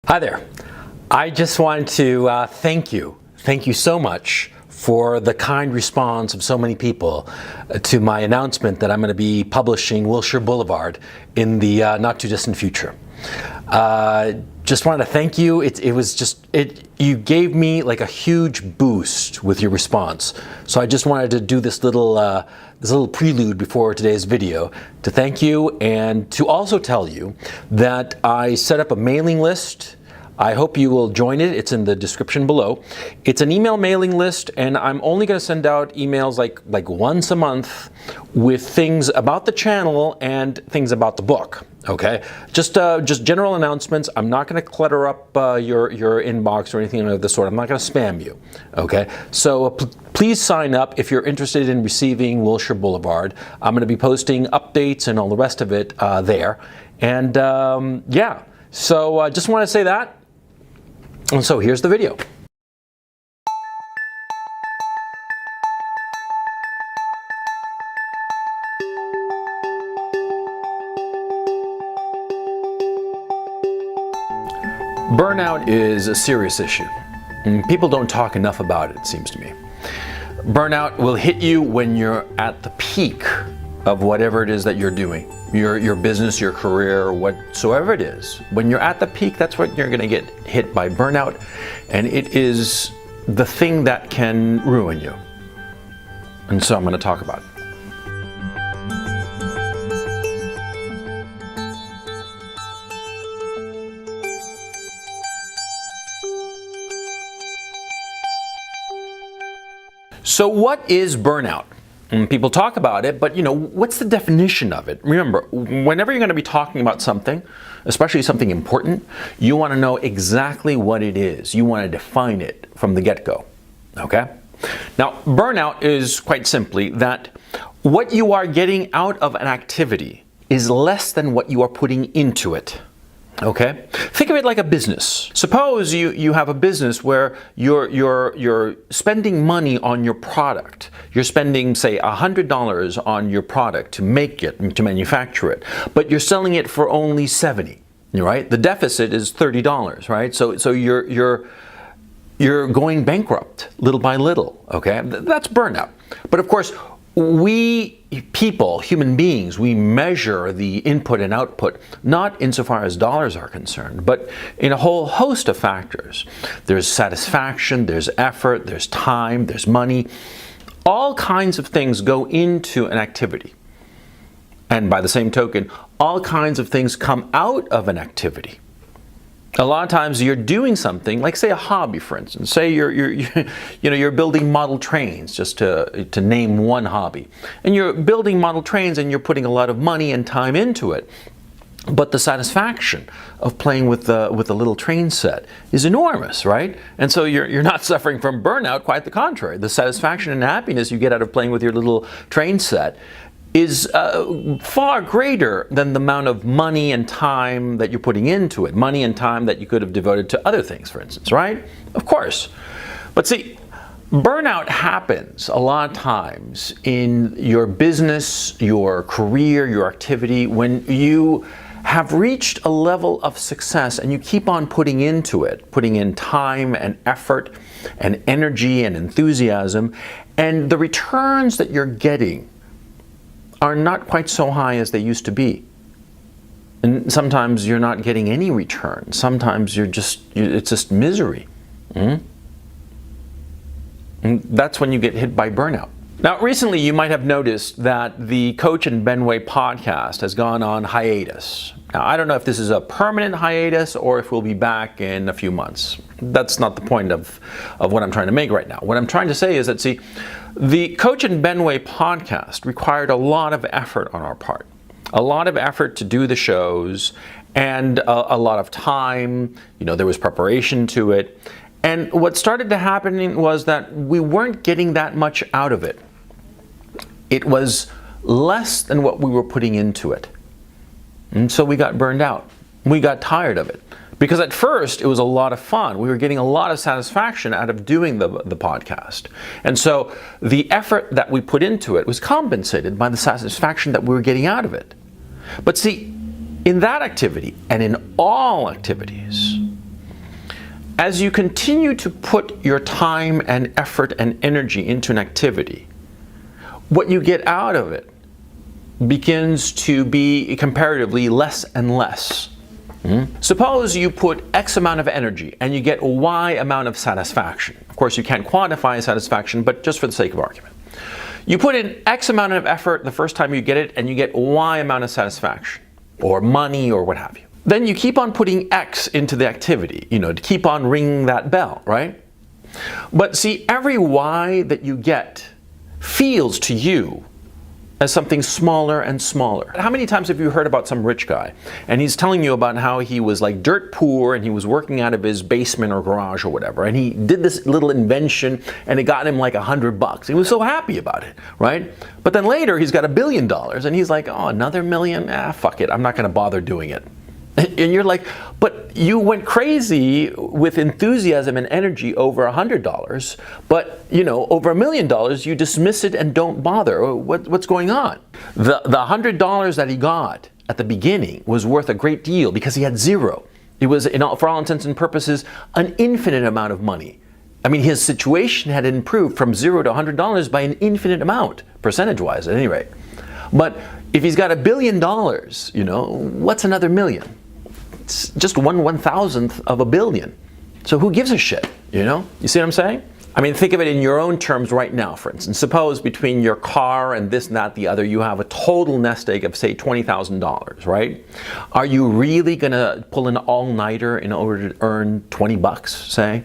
Hi there. I just wanted to thank you. Thank you so much for the kind response of so many people to my announcement that I'm going to be publishing Wilshire Boulevard in the not too distant future. Just wanted to thank you. You gave me like a huge boost with your response. So I just wanted to do this little prelude before today's video to thank you and to also tell you that I set up a mailing list. I hope you will join it. It's in the description below. It's an email mailing list, and I'm only going to send out emails like once a month with things about the channel and things about the book. Okay, just general announcements. I'm not going to clutter up your inbox or anything of the sort. I'm not going to spam you. Okay, so please sign up if you're interested in receiving Wilshire Boulevard. I'm going to be posting updates and all the rest of it there. And yeah, so I just want to say that. And so here's the video. Burnout is a serious issue. People don't talk enough about it, it seems to me. Burnout will hit you when you're at the peak of whatever it is that you're doing. Your business, your career, whatsoever it is. When you're at the peak, that's when you're going to get hit by burnout, and it is the thing that can ruin you. And so I'm going to talk about it. So what is burnout? People talk about it, but what's the definition of it? Remember, whenever you're going to be talking about something, especially something important, you want to know exactly what it is. You want to define it from the get-go. Okay? Now, burnout is quite simply that what you are getting out of an activity is less than what you are putting into it. Okay? Think of it like a business. Suppose you have a business where you're spending money on your product. You're spending, say, $100 on your product to make it, to manufacture it, but you're selling it for only $70, right? The deficit is $30, right? So you're going bankrupt little by little, okay? That's burnout. But of course, we people, human beings, we measure the input and output not insofar as dollars are concerned, but in a whole host of factors. There's satisfaction, there's effort, there's time, there's money. All kinds of things go into an activity. And by the same token, all kinds of things come out of an activity. A lot of times you're doing something, like say a hobby, for instance. Say you're building model trains, just to name one hobby. And you're building model trains and you're putting a lot of money and time into it. But the satisfaction of playing with the little train set is enormous, right? And so you're not suffering from burnout, quite the contrary. The satisfaction and happiness you get out of playing with your little train set is far greater than the amount of money and time that you're putting into it. Money and time that you could have devoted to other things, for instance, right? Of course. But see, burnout happens a lot of times in your business, your career, your activity, when you have reached a level of success and you keep on putting into it, putting in time and effort and energy and enthusiasm, and the returns that you're getting are not quite so high as they used to be. And sometimes you're not getting any return. Sometimes it's just misery. And that's when you get hit by burnout. Now, recently you might have noticed that the Coach and Benway podcast has gone on hiatus. Now, I don't know if this is a permanent hiatus or if we'll be back in a few months. That's not the point of what I'm trying to make right now. What I'm trying to say is that, see, the Coach and Benway podcast required a lot of effort on our part. A lot of effort to do the shows and a lot of time. There was preparation to it. And what started to happen was that we weren't getting that much out of it. It was less than what we were putting into it. And so we got burned out. We got tired of it. Because at first it was a lot of fun. We were getting a lot of satisfaction out of doing the podcast. And so the effort that we put into it was compensated by the satisfaction that we were getting out of it. But see, in that activity and in all activities, As you continue to put your time and effort and energy into an activity, what you get out of it begins to be comparatively less and less. Suppose you put X amount of energy and you get Y amount of satisfaction. Of course, you can't quantify satisfaction, but just for the sake of argument. You put in X amount of effort the first time you get it and you get Y amount of satisfaction, or money, or what have you. Then you keep on putting X into the activity, to keep on ringing that bell, right? But see, every Y that you get feels to you as something smaller and smaller. How many times have you heard about some rich guy and he's telling you about how he was like dirt poor and he was working out of his basement or garage or whatever, and he did this little invention and it got him like $100. He was so happy about it, right? But then later he's got $1 billion and he's like, oh, another million? Fuck it, I'm not gonna bother doing it. And you're like, but you went crazy with enthusiasm and energy over $100, but over $1 million, you dismiss it and don't bother. What's going on? The $100 that he got at the beginning was worth a great deal because he had zero. It was, for all intents and purposes, an infinite amount of money. I mean, his situation had improved from $0 to $100 by an infinite amount, percentage-wise at any rate. But if he's got $1 billion, what's another million? It's just 1/1000th of a billion. So who gives a shit, You see what I'm saying? I mean, think of it in your own terms right now, for instance. Suppose between your car and this and that, the other, you have a total nest egg of, say, $20,000, right? Are you really going to pull an all-nighter in order to earn $20, say?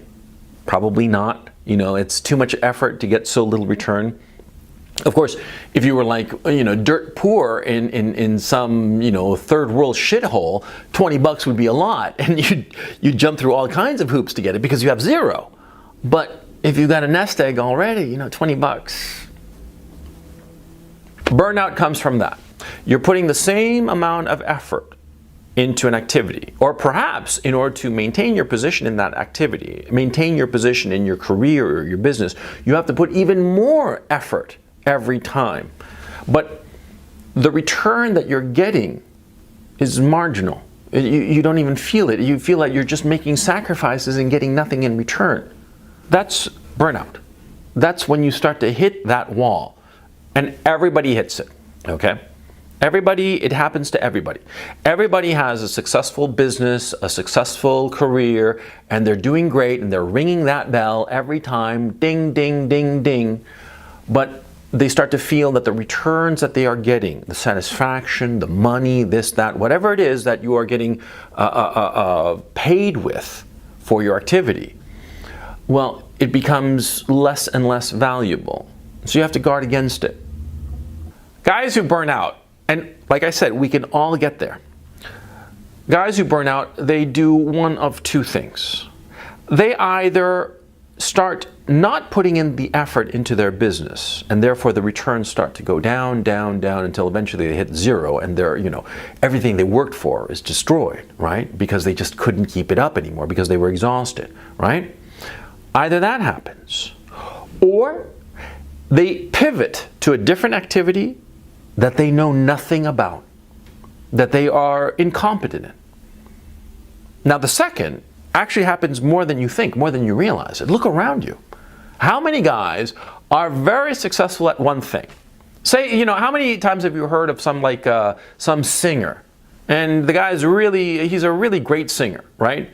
Probably not. It's too much effort to get so little return. Of course, if you were like, dirt poor in some, third world shithole, $20 would be a lot, and you'd jump through all kinds of hoops to get it because you have zero. But if you got a nest egg already, $20. Burnout comes from that. You're putting the same amount of effort into an activity, or perhaps in order to maintain your position in that activity, maintain your position in your career or your business, you have to put even more effort every time. But the return that you're getting is marginal. You don't even feel it. You feel like you're just making sacrifices and getting nothing in return. That's burnout. That's when you start to hit that wall. And everybody hits it, okay? It happens to everybody. Everybody has a successful business, a successful career, and they're doing great, and they're ringing that bell every time, ding, ding, ding, ding. But they start to feel that the returns that they are getting, the satisfaction, the money, this, that, whatever it is that you are getting paid with for your activity, well, it becomes less and less valuable. So you have to guard against it. Guys who burn out, and like I said, we can all get there. Guys who burn out, they do one of two things. They either start not putting in the effort into their business, and therefore the returns start to go down, down, down until eventually they hit zero, and everything they worked for is destroyed, right? Because they just couldn't keep it up anymore because they were exhausted, right? Either that happens, or they pivot to a different activity that they know nothing about, that they are incompetent in. Now the second actually happens more than you think, more than you realize it. Look around you. How many guys are very successful at one thing? Say, how many times have you heard of some singer, and the guy's he's a really great singer, right?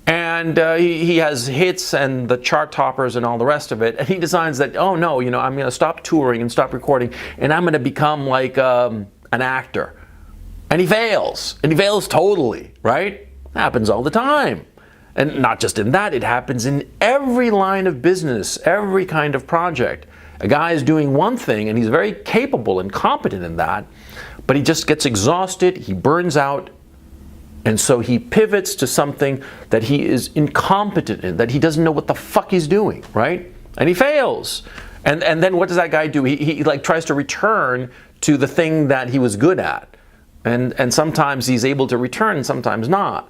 And he has hits and the chart toppers and all the rest of it, and he decides that, oh no, I'm going to stop touring and stop recording, and I'm going to become like an actor. And he fails totally, right? Happens all the time. And not just in that, it happens in every line of business, every kind of project. A guy is doing one thing and he's very capable and competent in that, but he just gets exhausted, he burns out, and so he pivots to something that he is incompetent in, that he doesn't know what the fuck he's doing, right? And he fails. And then what does that guy do? He tries to return to the thing that he was good at. And sometimes he's able to return and sometimes not.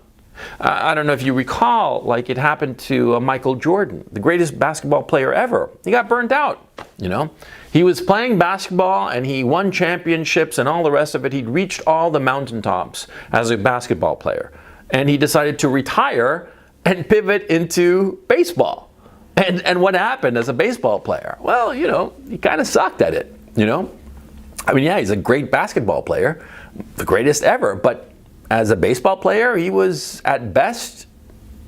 I don't know if you recall, it happened to Michael Jordan, the greatest basketball player ever. He got burnt out, He was playing basketball and he won championships and all the rest of it. He'd reached all the mountaintops as a basketball player. And he decided to retire and pivot into baseball. And what happened as a baseball player? Well, he kind of sucked at it, I mean, yeah, he's a great basketball player, the greatest ever, but as a baseball player, he was at best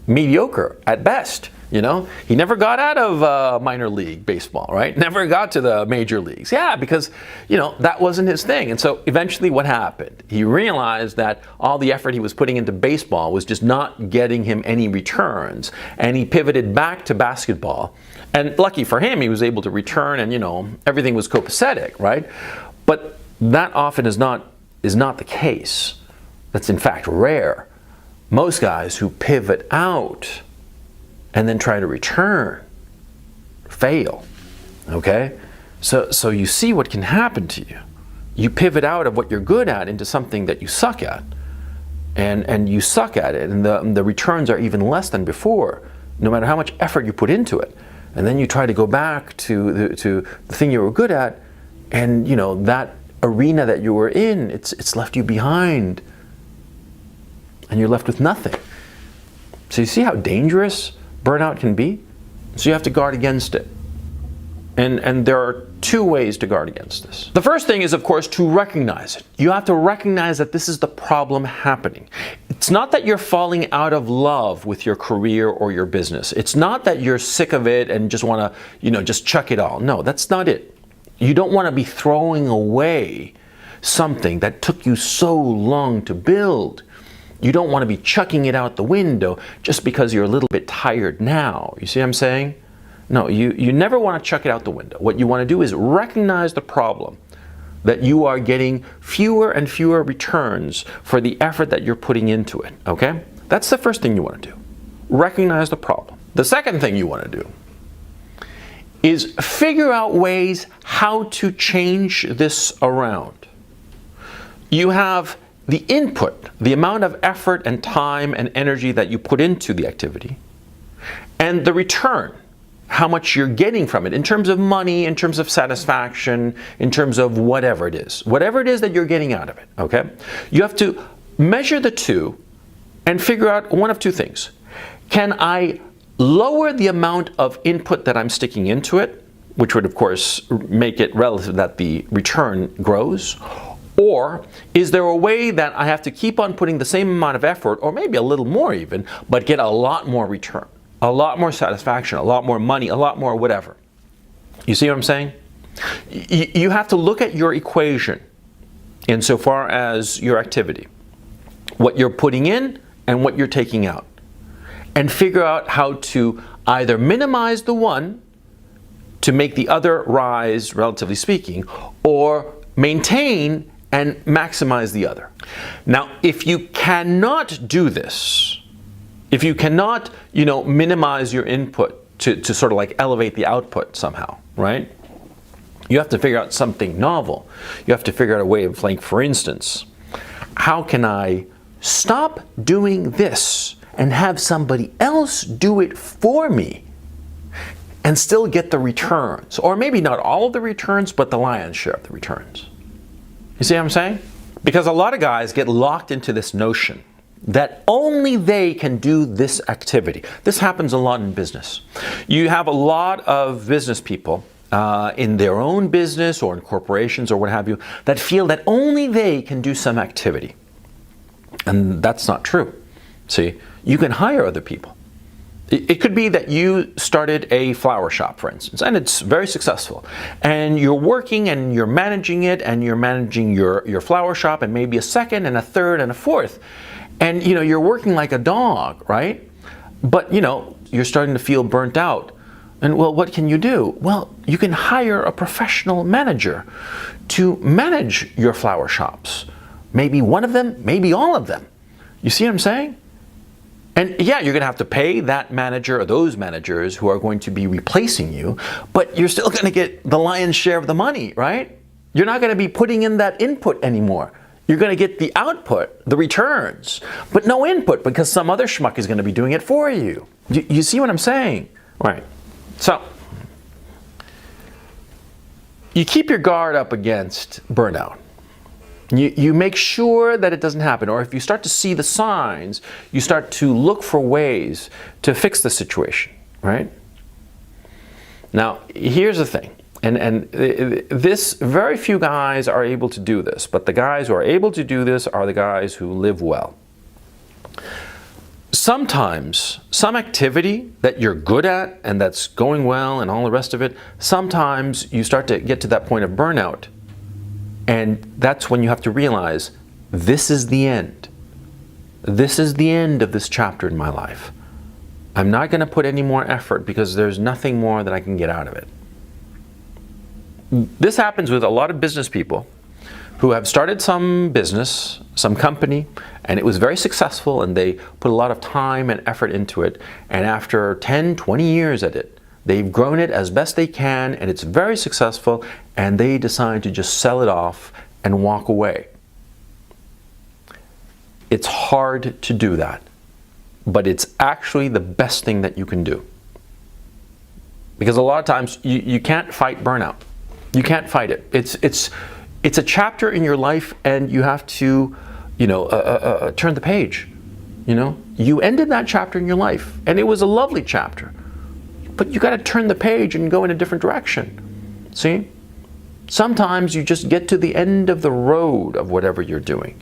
mediocre, at best. He never got out of minor league baseball, right? Never got to the major leagues. Yeah, because, that wasn't his thing. And so eventually what happened? He realized that all the effort he was putting into baseball was just not getting him any returns. And he pivoted back to basketball. And lucky for him, he was able to return and, everything was copacetic, right? But that often is not the case. That's in fact rare. Most guys who pivot out and then try to return fail. Okay? So you see what can happen to you. You pivot out of what you're good at into something that you suck at. And you suck at it, and the returns are even less than before, no matter how much effort you put into it. And then you try to go back to the thing you were good at, and that arena that you were in, it's left you behind. And you're left with nothing. So you see how dangerous burnout can be? So you have to guard against it. And there are two ways to guard against this. The first thing is, of course, to recognize it. You have to recognize that this is the problem happening. It's not that you're falling out of love with your career or your business. It's not that you're sick of it and just want to, just chuck it all. No, that's not it. You don't want to be throwing away something that took you so long to build. You don't want to be chucking it out the window just because you're a little bit tired now. You see what I'm saying? No, you never want to chuck it out the window. What you want to do is recognize the problem, that you are getting fewer and fewer returns for the effort that you're putting into it, okay? That's the first thing you want to do. Recognize the problem. The second thing you want to do is figure out ways how to change this around. You have the input, the amount of effort and time and energy that you put into the activity, and the return, how much you're getting from it in terms of money, in terms of satisfaction, in terms of whatever it is that you're getting out of it, okay? You have to measure the two and figure out one of two things. Can I lower the amount of input that I'm sticking into it, which would of course make it relative that the return grows? Or is there a way that I have to keep on putting the same amount of effort, or maybe a little more even, but get a lot more return, a lot more satisfaction, a lot more money, a lot more whatever? You see what I'm saying? You have to look at your equation insofar as your activity, what you're putting in and what you're taking out, and figure out how to either minimize the one to make the other rise, relatively speaking, or maintain and maximize the other. Now, if you cannot do this, if you cannot, minimize your input to sort of like elevate the output somehow, right? You have to figure out something novel. You have to figure out a way of, like, for instance, how can I stop doing this and have somebody else do it for me and still get the returns? Or maybe not all of the returns, but the lion's share of the returns. You see what I'm saying? Because a lot of guys get locked into this notion that only they can do this activity. This happens a lot in business. You have a lot of business people in their own business or in corporations or what have you that feel that only they can do some activity. And that's not true. See, you can hire other people. It could be that you started a flower shop, for instance, and it's very successful. And you're working and you're managing it, and you're managing your flower shop, and maybe a second and a third and a fourth. And you're working like a dog, right? But you're starting to feel burnt out. And well, what can you do? Well, you can hire a professional manager to manage your flower shops. Maybe one of them, maybe all of them. You see what I'm saying? And yeah, you're going to have to pay that manager or those managers who are going to be replacing you, but you're still going to get the lion's share of the money, right? You're not going to be putting in that input anymore. You're going to get the output, the returns, but no input because some other schmuck is going to be doing it for you. You see what I'm saying? Right. So, you keep your guard up against burnout. You make sure that it doesn't happen. Or if you start to see the signs, you start to look for ways to fix the situation, right? Now, here's the thing. And this, very few guys are able to do this, but the guys who are able to do this are the guys who live well. Sometimes, some activity that you're good at and that's going well and all the rest of it, sometimes you start to get to that point of burnout. And that's when you have to realize, this is the end. This is the end of this chapter in my life. I'm not going to put any more effort because there's nothing more that I can get out of it. This happens with a lot of business people who have started some business, some company, and it was very successful and they put a lot of time and effort into it. And after 10, 20 years at it, they've grown it as best they can and it's very successful, and they decide to just sell it off and walk away. It's hard to do that, but it's actually the best thing that you can do. Because a lot of times you can't fight burnout. You can't fight it. It's a chapter in your life, and you have to, turn the page. You ended that chapter in your life, and it was a lovely chapter. But you got to turn the page and go in a different direction. See? Sometimes you just get to the end of the road of whatever you're doing.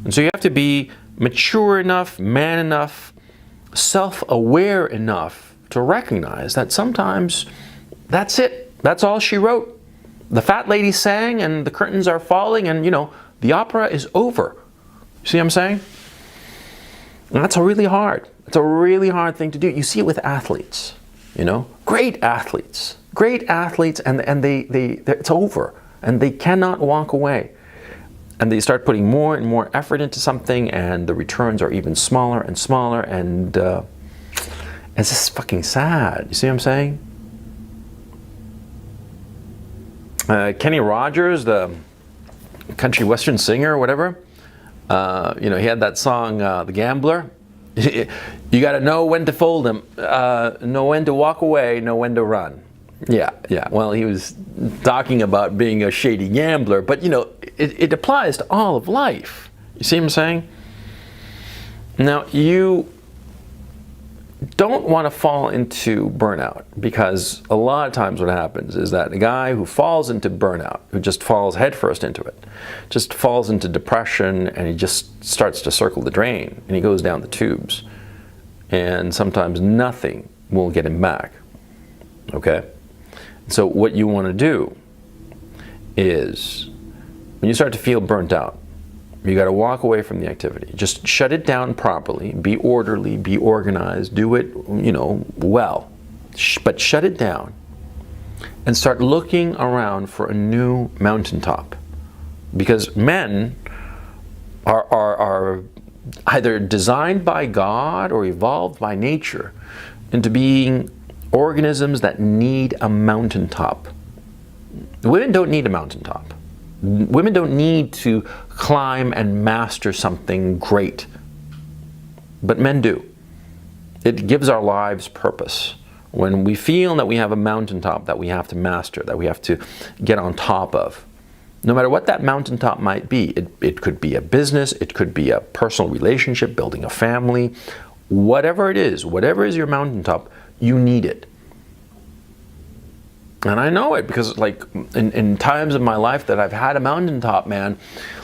And so you have to be mature enough, man enough, self-aware enough to recognize that sometimes that's it. That's all she wrote. The fat lady sang and the curtains are falling and, the opera is over. See what I'm saying? And that's really hard. It's a really hard thing to do. You see it with athletes, great athletes, and it's over and they cannot walk away. And they start putting more and more effort into something, and the returns are even smaller and smaller, and it's just fucking sad. You see what I'm saying? Kenny Rogers, the country western singer or whatever, he had that song, The Gambler. You got to know when to fold them, know when to walk away, know when to run. Yeah. Well, he was talking about being a shady gambler, but it applies to all of life. You see what I'm saying? Now, you don't want to fall into burnout, because a lot of times what happens is that a guy who falls into burnout, who just falls headfirst into it, just falls into depression, and he just starts to circle the drain and he goes down the tubes, and sometimes nothing will get him back. Okay? So what you want to do is, when you start to feel burnt out, you got to walk away from the activity. Just shut it down properly, be orderly, be organized, do it, well. But shut it down and start looking around for a new mountaintop. Because men are either designed by God or evolved by nature into being organisms that need a mountaintop. Women don't need a mountaintop. Women don't need to climb and master something great, but men do. It gives our lives purpose. When we feel that we have a mountaintop that we have to master, that we have to get on top of, no matter what that mountaintop might be, it could be a business, it could be a personal relationship, building a family, whatever it is, whatever is your mountaintop, you need it. And I know it because, in times of my life that I've had a mountaintop, man,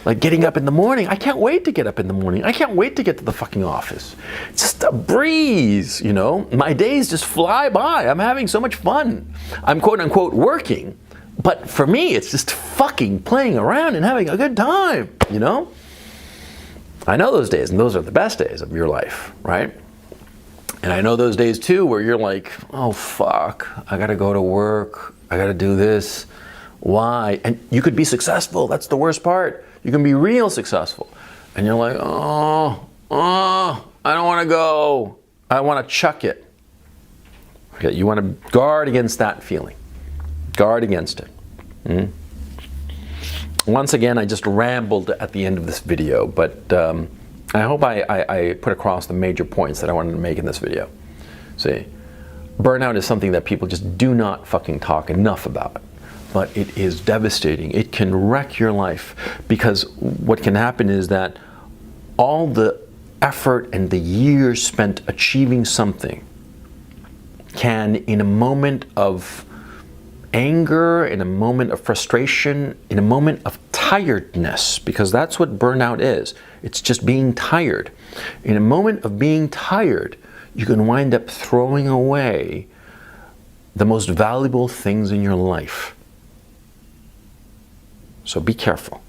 like getting up in the morning, I can't wait to get up in the morning. I can't wait to get to the fucking office. It's just a breeze, My days just fly by. I'm having so much fun. I'm quote unquote working, but for me, it's just fucking playing around and having a good time, I know those days, and those are the best days of your life, right? And I know those days too where you're like, oh fuck, I gotta go to work, I gotta do this. Why? And you could be successful, that's the worst part. You can be real successful. And you're like, oh, I don't wanna go. I wanna chuck it. Okay, you wanna guard against that feeling. Guard against it. Once again, I just rambled at the end of this video, but I hope I put across the major points that I wanted to make in this video. See, burnout is something that people just do not fucking talk enough about. but it is devastating. It can wreck your life, because what can happen is that all the effort and the years spent achieving something can, in a moment of anger, in a moment of frustration, in a moment of tiredness, because that's what burnout is. It's just being tired. In a moment of being tired, you can wind up throwing away the most valuable things in your life. So be careful.